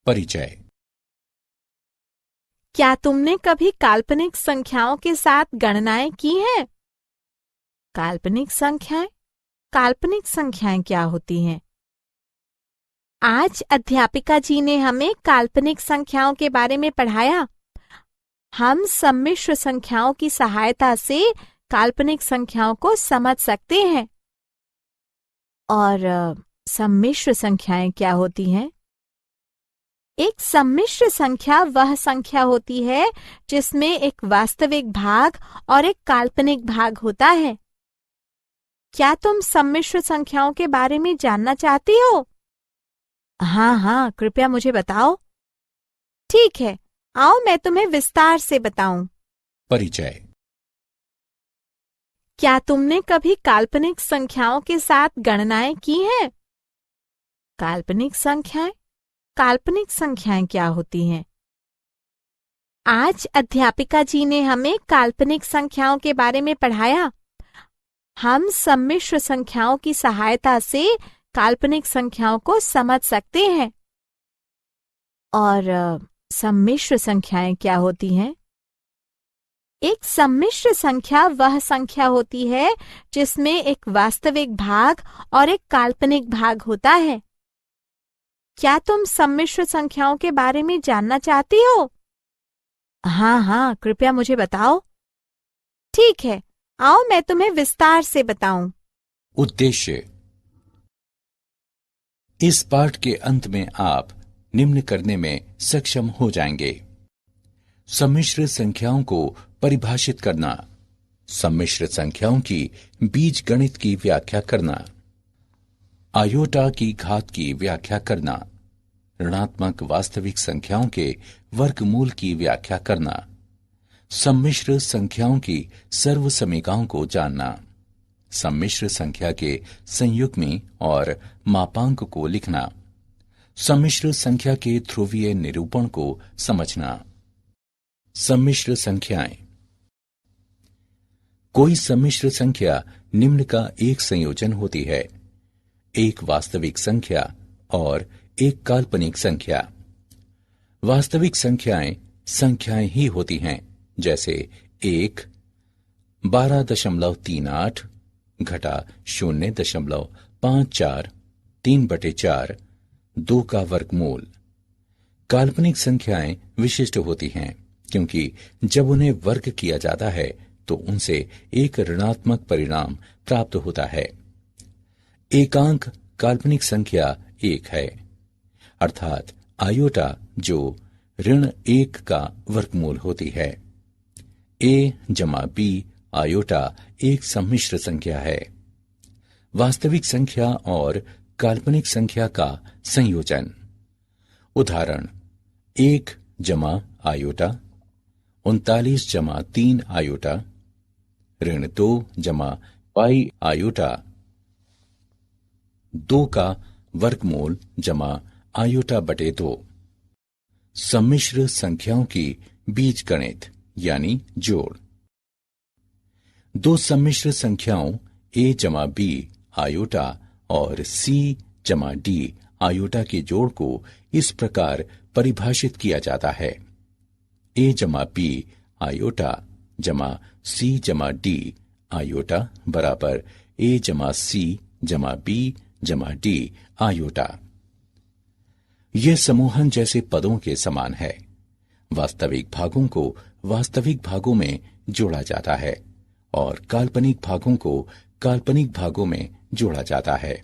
परिचय। क्या तुमने कभी काल्पनिक संख्याओं के साथ गणनाएं की हैं? काल्पनिक संख्याएं क्या होती हैं? आज अध्यापिका जी ने हमें काल्पनिक संख्याओं के बारे में पढ़ाया। हम सम्मिश्र संख्याओं की सहायता से काल्पनिक संख्याओं को समझ सकते हैं। और सम्मिश्र संख्याएं क्या होती हैं? एक सम्मिश्र संख्या वह संख्या होती है जिसमें एक वास्तविक भाग और एक काल्पनिक भाग होता है। क्या तुम सम्मिश्र संख्याओं के बारे में जानना चाहती हो? हाँ, कृपया मुझे बताओ। ठीक है, आओ मैं तुम्हें विस्तार से बताऊं। परिचय। क्या तुमने कभी काल्पनिक संख्याओं के साथ गणनाएं की हैं? काल्पनिक संख्याएं क्या होती हैं? आज अध्यापिका जी ने हमें काल्पनिक संख्याओं के बारे में पढ़ाया। हम सम्मिश्र संख्याओं की सहायता से काल्पनिक संख्याओं को समझ सकते हैं। और सम्मिश्र संख्याएं क्या होती हैं? एक सम्मिश्र संख्या वह संख्या होती है जिसमें एक वास्तविक भाग और एक काल्पनिक भाग होता है। क्या तुम सम्मिश्र संख्याओं के बारे में जानना चाहती हो? हाँ, कृपया मुझे बताओ। ठीक है, आओ मैं तुम्हें विस्तार से बताऊं। उद्देश्य। इस पाठ के अंत में आप निम्न करने में सक्षम हो जाएंगे: सम्मिश्र संख्याओं को परिभाषित करना, सम्मिश्र संख्याओं की बीजगणित की व्याख्या करना, आयोटा की घात की व्याख्या करना, ऋणात्मक वास्तविक संख्याओं के वर्गमूल की व्याख्या करना, सम्मिश्र संख्याओं की सर्वसमीकाओं को जानना, सम्मिश्र संख्या के संयुग्मी और मापांक को लिखना, सम्मिश्र संख्या के ध्रुवीय निरूपण को समझना। सम्मिश्र संख्याएं। कोई सम्मिश्र संख्या निम्न का एक संयोजन होती है: एक वास्तविक संख्या और एक काल्पनिक संख्या। वास्तविक संख्याएं ही होती हैं, जैसे 1, 12.38 घटा 0.54, 3/4, 2 का वर्गमूल। काल्पनिक संख्याएं विशिष्ट होती हैं क्योंकि जब उन्हें वर्ग किया जाता है तो उनसे एक ऋणात्मक परिणाम प्राप्त होता है। एकांक काल्पनिक संख्या 1 है, अर्थात आयोटा जो ऋण 1 का वर्गमूल होती है। a जमा b आयोटा एक सम्मिश्र संख्या है, वास्तविक संख्या और काल्पनिक संख्या का संयोजन। उदाहरण: 1 जमा आयोटा 39 जमा 3 आयोटा, ऋण 2 जमा पाई आयोटा 2 का वर्गमूल जमा आयोटा बटे 2। सम्मिश्र संख्याओं की बीजगणित यानी जोड़। दो सम्मिश्र संख्याओं a जमा b आयोटा और c जमा d आयोटा के जोड़ को इस प्रकार परिभाषित किया जाता है: a जमा b आयोटा जमा c जमा d आयोटा बराबर a जमा c जमा b जमा d आयोटा। यह समूहन जैसे पदों के समान है। वास्तविक भागों को वास्तविक भागों में जोड़ा जाता है और काल्पनिक भागों को काल्पनिक भागों में जोड़ा जाता है।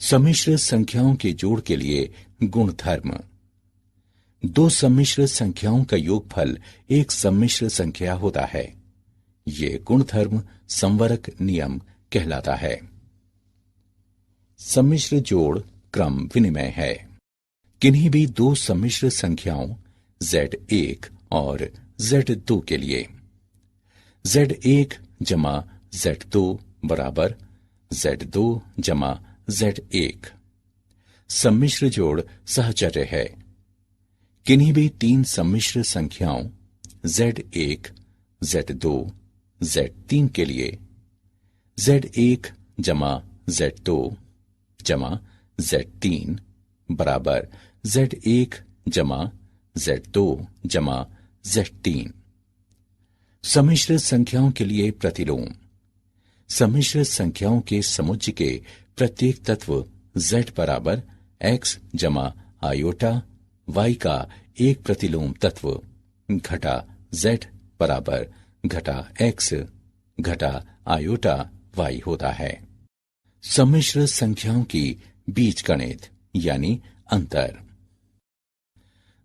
सम्मिश्र संख्याओं के जोड़ के लिए गुणधर्म। दो सम्मिश्र संख्याओं का योगफल एक सम्मिश्र संख्या होता है। यह गुणधर्म संवरक नियम कहलाता है। सम्मिश्र जोड़ क्रम विनिमय है। किन्हीं भी दो सम्मिश्र संख्याओं Z1 और Z2 के लिए Z1 जमा Z2 बराबर Z2 जमा Z1। सम्मिश्र जोड़ सहचर्य है। किन्हीं भी तीन सम्मिश्र संख्याओं Z1, Z2, Z3 के लिए Z1 जमा Z2 जमा Z3 बराबर Z1 जमा Z2 जमा Z3। सम्मिश्र संख्याओं के लिए प्रतिलोम। सम्मिश्र संख्याओं के समुच्चय के प्रत्येक तत्व Z बराबर x जमा आयोटा y का एक प्रतिलोम तत्व घटा Z बराबर घटा x घटा आयोटा y होता है। सम्मिश्र संख्याओं की बीजगणित यानी अंतर।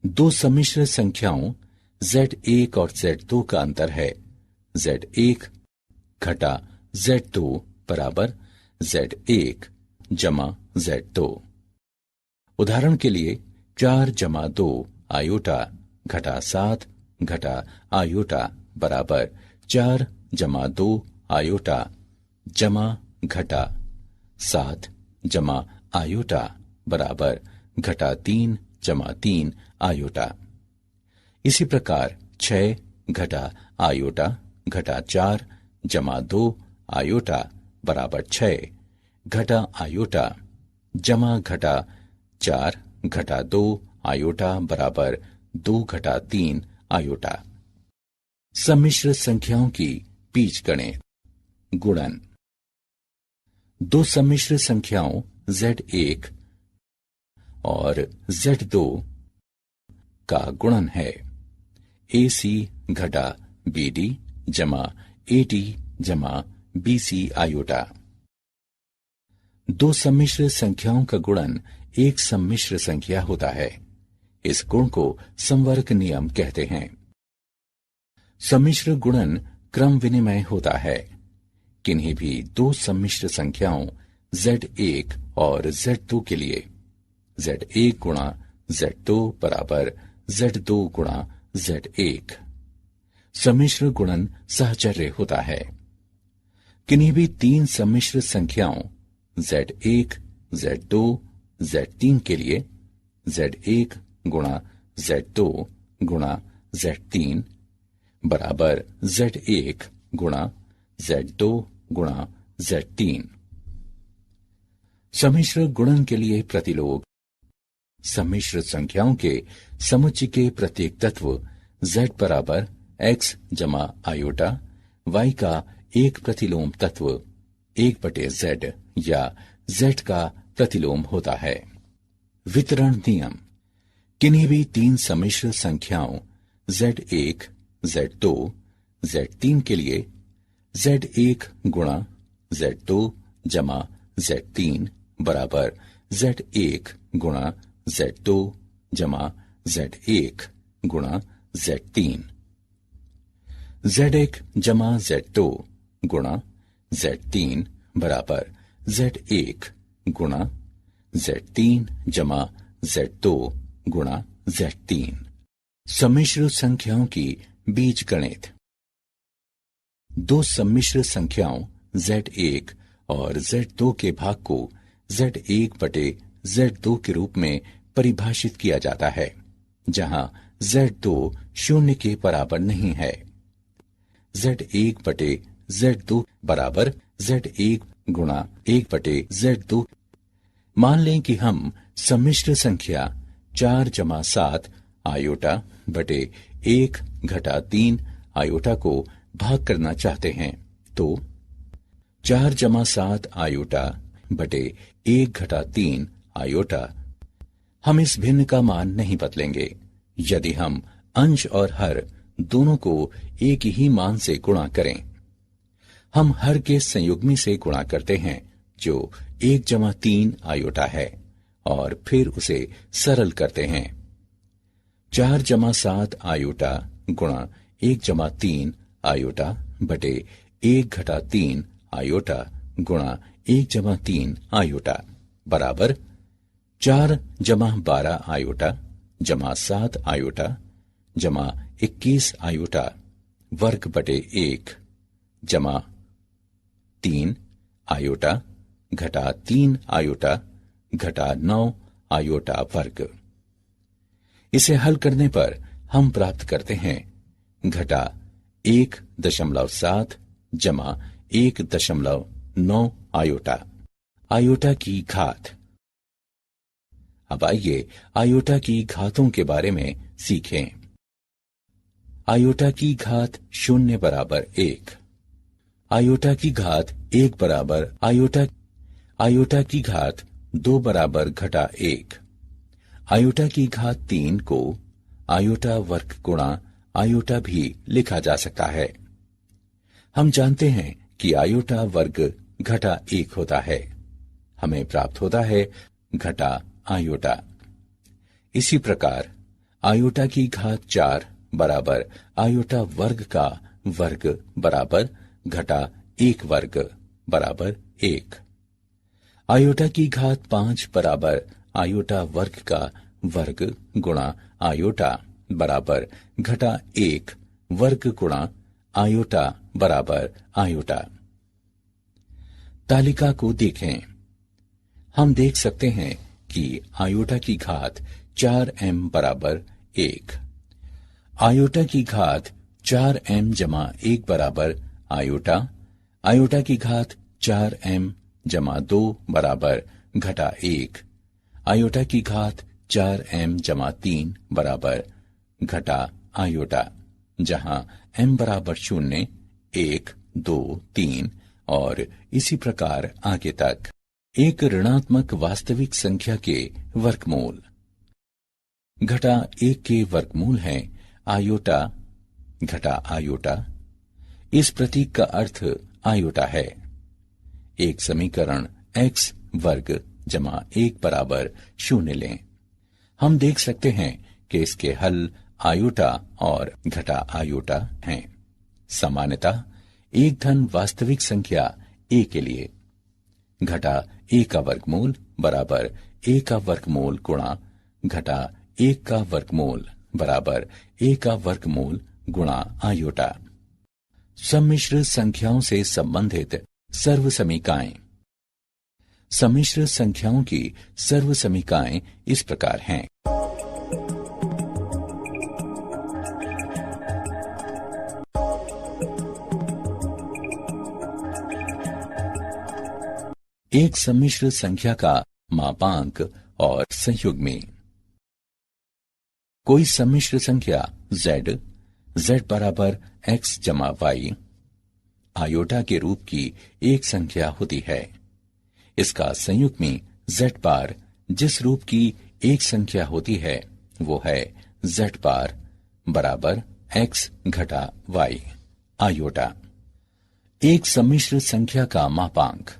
दो सम्मिश्र संख्याओं Z1 और Z2 का अंतर है Z1 घटा Z2 बराबर Z1 जमा Z2। उदाहरण के लिए 4 जमा 2 आयोटा घटा 7 घटा आयोटा बराबर 4 जमा 2 आयोटा जमा घटा 7 जमा आयोटा बराबर घटा 3 जमा 3 आयोटा। इसी प्रकार 6 घटा आयोटा घटा 4 जमा 2 आयोटा बराबर 6 घटा आयोटा जमा घटा 4 घटा 2 आयोटा बराबर 2 घटा 3 आयोटा। सम्मिश्र संख्याओं की बीजगणित। गुणन। दो सम्मिश्र संख्याओं Z1 और Z2 का गुणन है AC घटा BD जमा AD जमा BC आयोटा। दो सम्मिश्र संख्याओं का गुणन एक सम्मिश्र संख्या होता है। इस गुण को संवर्ग नियम कहते हैं। सम्मिश्र गुणन क्रम विनिमय होता है। किन्हीं भी दो सम्मिश्र संख्याओं Z1 और Z2 के लिए Z1 गुणा Z2 बराबर Z2 गुणा Z1। सम्मिश्र गुणन सहचर्य होता है। किन्हीं भी तीन सम्मिश्र संख्याओं Z1 Z2 Z3 के लिए Z1 गुणा Z2 गुणा Z3 बराबर Z1 गुणा Z2 गुणा Z3। सम्मिश्र गुणन के लिए प्रतिलोम। सम्मिश्र संख्याओं के समुच्चय के प्रत्येक तत्व Z बराबर x जमा आयोटा y का एक प्रतिलोम तत्व 1/z या z का प्रतिलोम होता है। वितरण नियम। किन्हीं भी तीन सम्मिश्र संख्याओं Z1 Z2 Z3 के लिए Z1 गुणा Z2 जमा Z3 बराबर Z1 गुणा Z2 जमा Z1 गुणा Z3। Z1 जमा Z2 गुणा Z3 बराबर Z1 गुणा Z3 जमा Z2 गुणा Z3। सम्मिश्र संख्याओं की बीजगणित। दो सम्मिश्र संख्याओं Z1 और Z2 के भाग को Z1/Z2 के रूप में परिभाषित किया जाता है, जहां Z2 शून्य के बराबर नहीं है। Z1/Z2 बराबर Z1 गुणा 1/Z2। मान लें कि हम सम्मिश्र संख्या 4 जमा 7 आयोटा बटे 1 घटा 3 आयोटा को भाग करना चाहते हैं, तो 4 जमा 7 आयोटा बटे 1 घटा 3 आयोटा। हम इस भिन्न का मान नहीं बदलेंगे। यदि हम अंश और हर दोनों को एक ही मान से गुणा करें, हम हर के संयुग्मी से गुणा करते हैं जो 1 जमा 3 आयोटा है और फिर उसे सरल करते हैं। 4 जमा 7 आयोटा गुणा 1 जमा 3 आयोटा बटे 1 घटा 3 आयोटा गुणा 1 जमा 3 आयोटा बराबर 4 जमा 12 आयोटा जमा 7 आयोटा जमा 21 आयोटा वर्ग बटे 1 जमा 3 आयोटा घटा 3 आयोटा घटा 9 आयोटा वर्ग। इसे हल करने पर हम प्राप्त करते हैं घटा 1.7 जमा 1.9 आयोटा। आयोटा की घात। अब आइए आयोटा की घातों के बारे में सीखें। आयोटा की घात 0 बराबर 1, आयोटा की घात 1 बराबर आयोटा की घात 2 बराबर घटा 1, आयोटा की घात 3 को आयोटा वर्ग गुणा आयोटा भी लिखा जा सकता है। हम जानते हैं कि आयोटा वर्ग घटा 1 होता है। हमें प्राप्त होता है घटा आयोटा। इसी प्रकार आयोटा की घात 4 बराबर आयोटा वर्ग का वर्ग बराबर घटा 1 वर्ग बराबर 1, आयोटा की घात 5 बराबर आयोटा वर्ग का वर्ग गुणा आयोटा बराबर घटा 1 वर्ग गुणा आयोटा बराबर आयोटा। तालिका को देखें। हम देख सकते हैं कि आयोटा की घात 4m बराबर 1, आयोटा की घात 4m जमा 1 बराबर आयोटा, आयोटा की घात 4m जमा 2 बराबर घटा 1, आयोटा की घात 4m जमा 3 बराबर घटा आयोटा, जहां m बराबर 0, 1, 2, 3 और इसी प्रकार आगे तक। एक ऋणात्मक वास्तविक संख्या के वर्गमूल। घटा 1 के वर्गमूल है आयोटा घटा आयोटा। इस प्रतीक का अर्थ आयोटा है। एक समीकरण x वर्ग जमा 1 बराबर 0 लें। हम देख सकते हैं कि इसके हल आयोटा और घटा आयोटा हैं। सामान्यतः एक धन वास्तविक संख्या a के लिए घटा a का वर्गमूल बराबर a का वर्गमूल गुणा घटा 1 का वर्गमूल बराबर a का वर्गमूल गुणा आयोटा। सम्मिश्र संख्याओं से संबंधित सर्वसमीकाएं। सम्मिश्र संख्याओं की सर्वसमीकाएं इस प्रकार हैं। एक सम्मिश्र संख्या का मापांक और संयुग्मी। कोई सम्मिश्र संख्या z बराबर x जमा y आयोटा के रूप की एक संख्या होती है। इसका संयुग्मी z बार जिस रूप की एक संख्या होती है वो है z बार बराबर x घटा y आयोटा। एक सम्मिश्र संख्या का मापांक।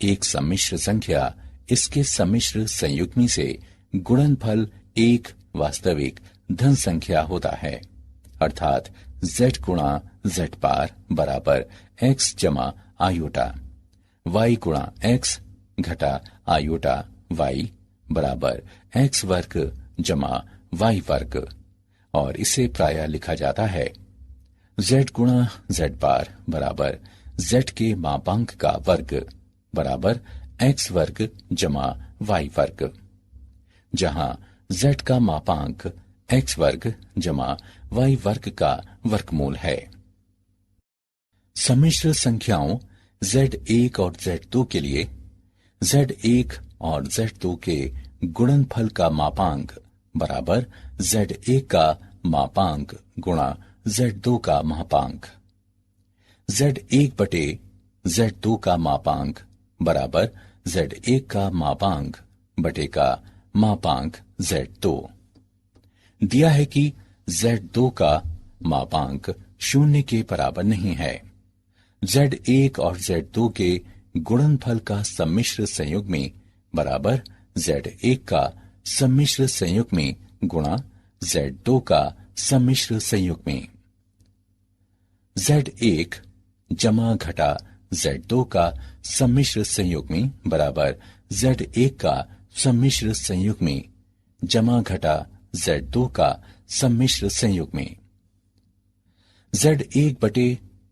एक सम्मिश्र संख्या इसके सम्मिश्र संयुग्मी से गुणनफल एक वास्तविक धन संख्या होता है, अर्थात z गुणा z बार बराबर x जमा आयोटा, y गुणा x घटा आयोटा y बराबर x वर्ग जमा y वर्ग, और इसे प्रायः लिखा जाता है z गुणा z बार बराबर z के मापांक का वर्ग बराबर x वर्ग जमा y वर्ग, जहां z का मापांक x वर्ग जमा y वर्ग का वर्गमूल है। सम्मिश्र संख्याओं z1 और z2 के लिए z1 और z2 के गुणनफल का मापांक बराबर z1 का मापांक गुणा z2 का मापांक। z1 बटे z2 का मापांक बराबर z1 का मापांक बटे का मापांक z2। दिया है कि z2 का मापांक 0 के बराबर नहीं है। z1 और z2 के गुणनफल का सम्मिश्र संयुग्मी बराबर z1 का सम्मिश्र संयुग्मी गुणा z2 का सम्मिश्र संयुग्मी। z1 जमा घटा z2 का सम्मिश्र संयुग्मी बराबर z1 का सम्मिश्र संयुग्मी जमा घटा z2 का सम्मिश्र संयुग्मी। z1 बटे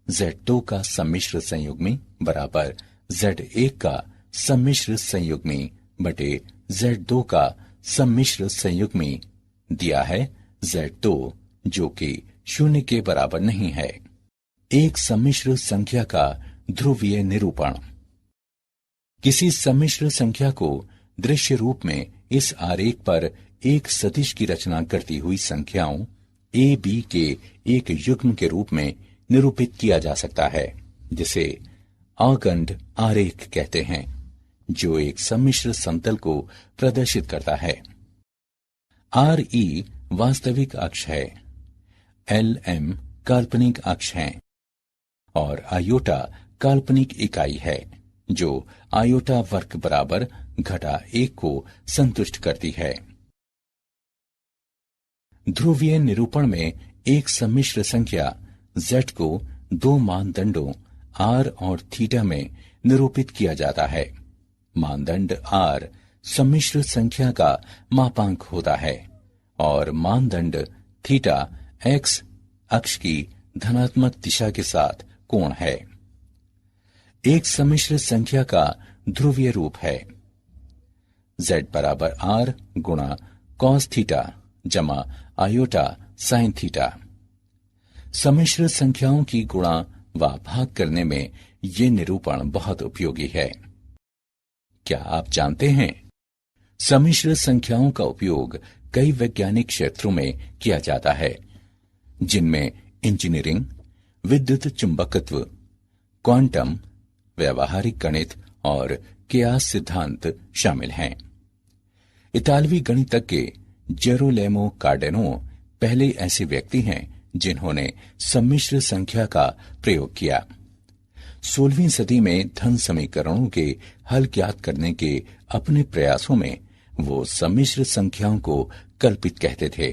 z2 का सम्मिश्र संयुग्मी बराबर z1 का सम्मिश्र संयुग्मी बटे z2 का सम्मिश्र संयुग्मी। दिया है z2 जो कि 0 के बराबर नहीं है। एक सम्मिश्र संख्या का ध्रुवीय निरूपण। किसी सम्मिश्र संख्या को दृश्य रूप में इस आरेख पर एक सदिश की रचना करती हुई संख्याओं ए बी के एक युग्म के रूप में निरूपित किया जा सकता है, जिसे आगंड आरेख कहते हैं, जो एक सम्मिश्र समतल को प्रदर्शित करता है। आर ई वास्तविक अक्ष है, एल एम काल्पनिक अक्ष है और आयोटा काल्पनिक इकाई है, जो आयोटा वर्ग बराबर घटा 1 को संतुष्ट करती है। ध्रुवीय निरूपण में एक सम्मिश्र संख्या z को दो मानदंडों r और थीटा में निरूपित किया जाता है। मानदंड r सम्मिश्र संख्या का मापांक होता है और मानदंड थीटा x अक्ष की धनात्मक दिशा के साथ कोण है। एक सम्मिश्र संख्या का ध्रुवीय रूप है z बराबर r गुणा cos थीटा जमा आयोटा साइन थीटा। सम्मिश्र संख्याओं की गुणा व भाग करने में ये निरूपण बहुत उपयोगी है। क्या आप जानते हैं, सम्मिश्र संख्याओं का उपयोग कई वैज्ञानिक क्षेत्रों में किया जाता है, जिनमें इंजीनियरिंग, विद्युत चुंबकत्व, क्वांटम, व्यावहारिक गणित और कियास सिद्धांत शामिल हैं। इतालवी गणितज्ञ जेरोलेमो कार्डेनो पहले ऐसे व्यक्ति हैं जिन्होंने सम्मिश्र संख्या का प्रयोग किया। 16वीं सदी में धन समीकरणों के हल ज्ञात करने के अपने प्रयासों में वो सम्मिश्र संख्याओं को कल्पित कहते थे।